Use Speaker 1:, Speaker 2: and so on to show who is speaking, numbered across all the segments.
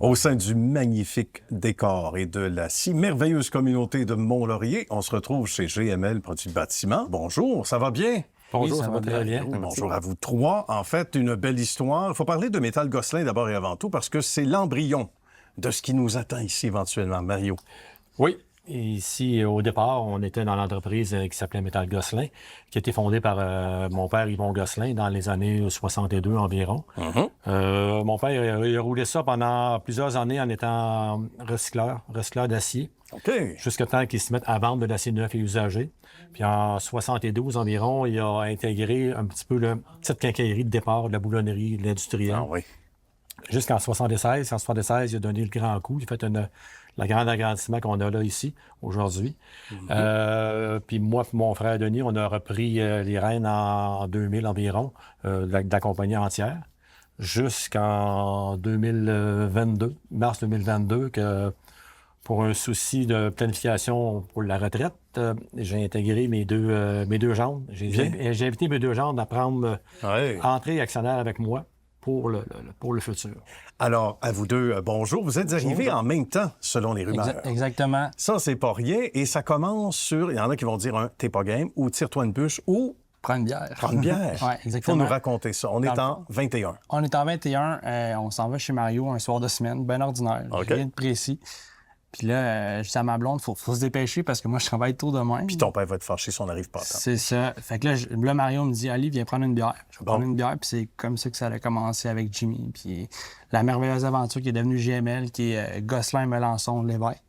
Speaker 1: Au sein du magnifique décor et de la si merveilleuse communauté de Mont-Laurier, on se retrouve chez GML Produits de bâtiment. Bonjour, ça va bien?
Speaker 2: Bonjour,
Speaker 3: Oui,
Speaker 2: ça va très bien.
Speaker 1: Oui, bonjour à vous trois. En fait, une belle histoire. Il faut parler de Métal Gosselin d'abord et avant tout parce que c'est l'embryon de ce qui nous attend ici éventuellement, Mario.
Speaker 2: Oui, ici, au départ, on était dans l'entreprise qui s'appelait Métal Gosselin, qui a été fondée par mon père Yvon Gosselin dans les années 62 environ. Mon père, il a roulé ça pendant plusieurs années en étant recycleur d'acier.
Speaker 1: OK.
Speaker 2: Jusqu'à temps qu'il se mette à vendre de l'acier neuf et usagé. Puis en 72 environ, il a intégré un petit peu la petite quincaillerie de départ de la boulonnerie, de l'industriel.
Speaker 1: Ah oui.
Speaker 2: Jusqu'en 76. En 76, il a donné le grand coup. Il a fait le grand agrandissement qu'on a là ici, aujourd'hui. Puis moi et mon frère Denis, on a repris les rênes en 2000 environ, de la compagnie entière, jusqu'en 2022, mars 2022, que pour un souci de planification pour la retraite, j'ai intégré mes deux gendres. J'ai invité mes deux gendres à prendre entrée actionnaire avec moi pour le futur.
Speaker 1: Alors, à vous deux, bonjour. Vous êtes arrivés en même temps, selon les rumeurs.
Speaker 3: Exactement.
Speaker 1: Ça, c'est pas rien. Et ça commence sur... Il y en a qui vont dire « t'es pas game » ou « tire-toi une bûche » ou...
Speaker 3: Prendre une bière.
Speaker 1: Prendre une bière.
Speaker 3: Oui,
Speaker 1: Il faut
Speaker 3: exactement.
Speaker 1: nous raconter ça. On est en 21.
Speaker 3: On est en 21. On s'en va chez Mario un soir de semaine, bien ordinaire.
Speaker 1: OK.
Speaker 3: Rien de précis. Puis là, je dis à ma blonde, faut se dépêcher parce que moi, je travaille tôt demain.
Speaker 1: Puis ton père va te fâcher si on n'arrive pas à temps.
Speaker 3: C'est ça. Fait que là, Mario me dit, Ali, viens prendre une bière. Je vais prendre une bière. Puis c'est comme ça que ça a commencé avec Jimmy. Puis la merveilleuse aventure qui est devenue GML, qui est Gosselin-Melançon-Lévesque.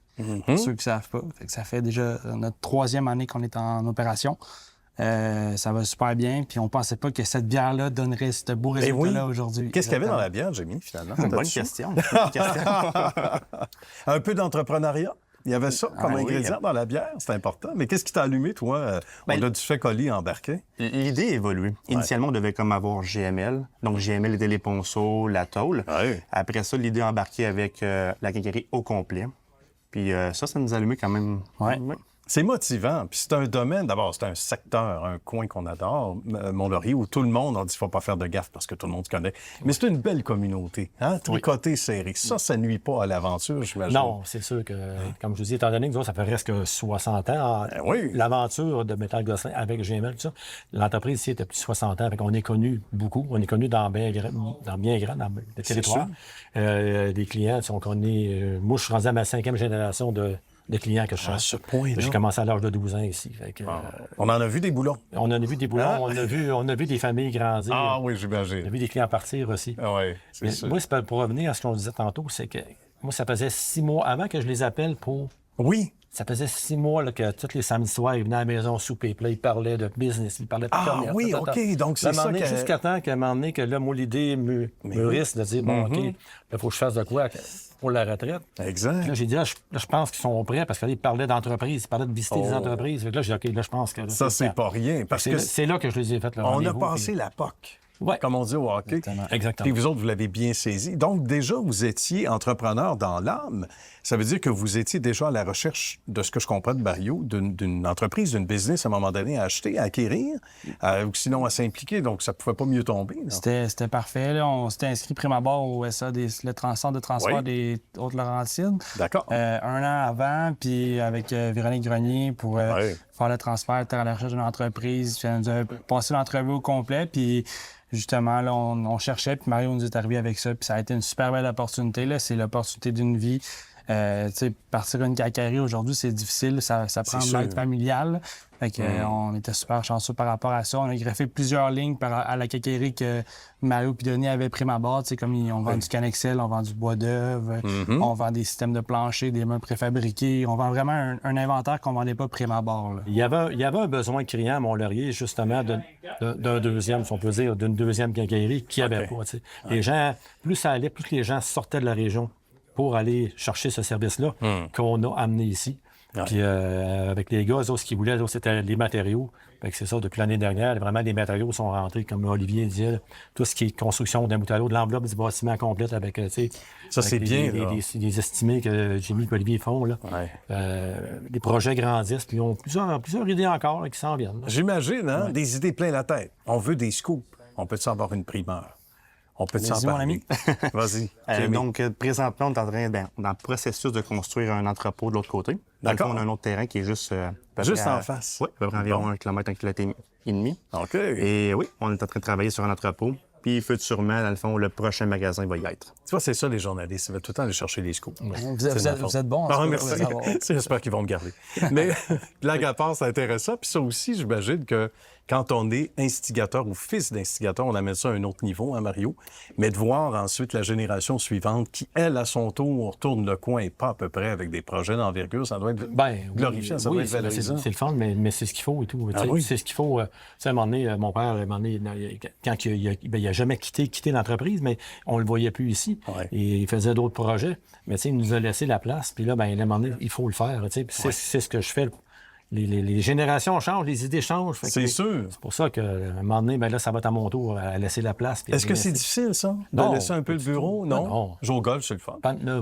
Speaker 3: Pour ceux qui ne savent pas. Fait que ça fait déjà notre 3e année qu'on est en opération. Ça va super bien, puis on pensait pas que cette bière-là donnerait ce beau résultat-là aujourd'hui.
Speaker 1: Qu'est-ce qu'il y avait dans la bière, Jimmy, finalement?
Speaker 4: Bonne question.
Speaker 1: Un peu d'entrepreneuriat? Il y avait ça comme ingrédient dans la bière, c'est important. Mais qu'est-ce qui t'a allumé, toi? On a du fait colis embarqué.
Speaker 4: L'idée évolue. Initialement, on devait comme avoir GML. Donc, GML était les ponceaux, la tôle.
Speaker 1: Ouais.
Speaker 4: Après ça, l'idée a embarqué avec la quincaillerie au complet. Puis ça nous a allumé quand même.
Speaker 3: Ouais.
Speaker 1: C'est motivant. Puis c'est un domaine, d'abord, c'est un secteur, un coin qu'on adore, Mont-Laurier, où tout le monde, on dit qu'il ne faut pas faire de gaffe parce que tout le monde se connaît. Mais c'est une belle communauté, hein? Tricoté, serré. Ça nuit pas à l'aventure, j'imagine.
Speaker 2: Non, c'est sûr que, comme je vous dis, étant donné que nous autres, ça fait presque 60 ans, l'aventure de Métal Gosselin avec GML, tout ça, l'entreprise ici était plus de 60 ans. Fait qu'on est connu beaucoup. On est connu dans bien grand dans le territoire. Les clients sont connus. Moi, je suis rendu à ma 5e génération de clients que je cherche.
Speaker 1: À ce point-là.
Speaker 2: J'ai commencé à l'âge de 12 ans ici. Fait que,
Speaker 1: on en a vu des boulons.
Speaker 2: on en a vu des boulons, on a vu des familles grandir.
Speaker 1: Ah oui,
Speaker 2: On a
Speaker 1: j'imagine.
Speaker 2: vu des clients partir aussi.
Speaker 1: Ah oui, c'est
Speaker 2: Mais
Speaker 1: sûr.
Speaker 2: moi, c'est pour revenir à ce qu'on disait tantôt, c'est que moi, ça faisait 6 mois avant que je les appelle pour...
Speaker 1: Oui.
Speaker 2: Ça faisait 6 mois là, que tous les samedis soirs, ils venaient à la maison souper. Puis là, ils parlaient de business, ils parlaient de commerce.
Speaker 1: Oui, OK. Donc, c'est ça que...
Speaker 2: Jusqu'à temps qu'à un moment donné, que là, moi, l'idée mûrisse de dire, bon, OK, il faut que je fasse de quoi pour la retraite.
Speaker 1: Exact.
Speaker 2: Puis là, j'ai dit, je pense qu'ils sont prêts parce qu'ils parlaient d'entreprises, ils parlaient de visiter des entreprises. Fait que là, j'ai dit, OK, là, je pense que...
Speaker 1: Ça, c'est pas rien. Parce que
Speaker 2: c'est là que je les ai fait le
Speaker 1: on a
Speaker 2: rendez-vous,
Speaker 1: passé
Speaker 2: puis-
Speaker 1: la POC.
Speaker 2: Ouais.
Speaker 1: Comme on dit au hockey.
Speaker 2: Exactement.
Speaker 1: Puis vous autres, vous l'avez bien saisi. Donc, déjà, vous étiez entrepreneur dans l'âme. Ça veut dire que vous étiez déjà à la recherche, de ce que je comprends de Mario, d'une entreprise, d'une business, à un moment donné, à acheter, à acquérir, ou sinon à s'impliquer. Donc, ça ne pouvait pas mieux tomber.
Speaker 3: C'était parfait. Là. On s'était inscrit prime abord au SA, le centre de transport des Hautes-Laurentides.
Speaker 1: D'accord.
Speaker 3: 1 an avant, puis avec Véronique Grenier pour faire le transfert, être à la recherche d'une entreprise. Puis elle nous a passé l'entrevue au complet, puis justement, là, on cherchait, puis Mario nous est arrivé avec ça, puis ça a été une super belle opportunité. Là. C'est l'opportunité d'une vie. Tu sais, partir une quincaillerie aujourd'hui, c'est difficile. Ça prend de l'aide familiale. Fait que, on était super chanceux par rapport à ça. On a greffé plusieurs lignes à la quincaillerie que Mario et Denis avaient pris à bord. Tu sais, comme on vend du Canexel, on vend du bois d'œuvre, on vend des systèmes de plancher, des meubles préfabriqués. On vend vraiment un inventaire qu'on ne vendait pas prime à bord. Là.
Speaker 2: Il y avait un besoin criant à Mont-Laurier, justement, d'un deuxième, si on peut dire, d'une deuxième quincaillerie qui avait pas. Tu sais. Les gens, plus ça allait, plus les gens sortaient de la région pour aller chercher ce service-là qu'on a amené ici. Puis avec les gars, eux autres, ce qu'ils voulaient, c'était les matériaux. Fait que c'est ça, depuis l'année dernière, vraiment, les matériaux sont rentrés, comme Olivier disait, là, tout ce qui est construction d'un bout à l'autre, de l'enveloppe du bâtiment complète avec, tu sais...
Speaker 1: Ça, c'est bien, là.
Speaker 2: Les estimés que Jimmy et Olivier font, là. Les projets grandissent, puis ils ont plusieurs idées encore là, qui s'en viennent. Là.
Speaker 1: J'imagine, hein? Des idées plein la tête. On veut des scoops. On peut-tu avoir une primeur? On peut s'en
Speaker 3: Vas-y, mon
Speaker 1: parler. Vas-y. Jérémy.
Speaker 4: Donc, présentement, on est dans le processus de construire un entrepôt de l'autre côté. Dans le fond,
Speaker 1: D'accord.
Speaker 4: on a un autre terrain qui est juste...
Speaker 1: Juste en face.
Speaker 4: Oui, à peu près environ 1 km, 1 km et demi.
Speaker 1: OK.
Speaker 4: Et oui, on est en train de travailler sur un entrepôt. Puis, futurement, dans le fond, le prochain magasin va y être.
Speaker 1: Tu vois, c'est ça, les journalistes. Ils veulent tout le temps aller chercher les scoops.
Speaker 3: Vous êtes bons.
Speaker 1: Ah, merci. J'espère qu'ils vont me garder. Mais blague à part, c'est intéressant. Puis ça aussi, j'imagine que quand on est instigateur ou fils d'instigateur, on amène ça à un autre niveau, hein, Mario. Mais de voir ensuite la génération suivante qui, elle, à son tour, tourne le coin et pas à peu près avec des projets d'envergure, ça doit être glorifiant, ça doit être valorisant.
Speaker 2: C'est le fun, mais c'est ce qu'il faut et tout.
Speaker 1: Ah oui?
Speaker 2: C'est ce qu'il faut. Tu sais, à un moment donné, mon père, à un moment donné, quand il a jamais quitté l'entreprise, mais on le voyait plus ici.
Speaker 1: Ouais.
Speaker 2: Et il faisait d'autres projets. Mais tu sais, il nous a laissé la place. Puis là, à un moment donné, il faut le faire. Tu sais. Puis c'est ce que je fais. Les générations changent, les idées changent. Fait que
Speaker 1: C'est sûr.
Speaker 2: C'est pour ça qu'à un moment donné, ben là, ça va être à mon tour à laisser la place. Puis
Speaker 1: Est-ce que c'est
Speaker 2: laisser-
Speaker 1: difficile, ça, de
Speaker 2: Non,
Speaker 1: laisser un peu le bureau? Non?
Speaker 2: Non.
Speaker 1: Jouer au golf, c'est le fun.
Speaker 2: Non,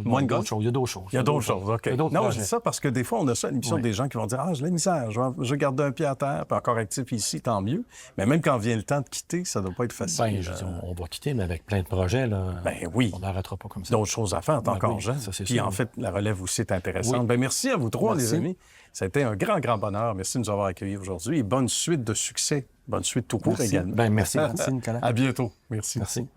Speaker 1: Moins de
Speaker 2: d'autres
Speaker 1: golf?
Speaker 2: choses. Il y a d'autres choses.
Speaker 1: Il y a d'autres choses, OK.
Speaker 2: Il y a d'autres
Speaker 1: Non, je
Speaker 2: projets.
Speaker 1: dis ça parce que des fois, on a ça à l'émission des gens qui vont dire « Ah, j'ai la misère, je garde un pied à terre, puis encore actif ici, tant mieux. » Mais même quand vient le temps de quitter, ça ne doit pas être facile.
Speaker 2: Ben, je dis, on va quitter, mais avec plein de projets, là.
Speaker 1: Ben oui.
Speaker 2: On n'arrêtera pas comme ça.
Speaker 1: D'autres choses à faire, t'es
Speaker 2: Ben
Speaker 1: encore
Speaker 2: oui,
Speaker 1: jeune.
Speaker 2: ça, c'est
Speaker 1: Puis
Speaker 2: sûr.
Speaker 1: en fait, la relève aussi est intéressante.
Speaker 2: Oui.
Speaker 1: Ben merci à vous trois,
Speaker 3: Merci.
Speaker 1: les amis. Ça a été un grand, grand bonheur. Merci de nous avoir accueillis aujourd'hui et bonne suite de succès. Bonne suite tout court
Speaker 3: Merci.
Speaker 1: également.
Speaker 2: Ben, merci.
Speaker 3: Merci, Nicolas.
Speaker 1: À bientôt. Merci.
Speaker 2: Merci.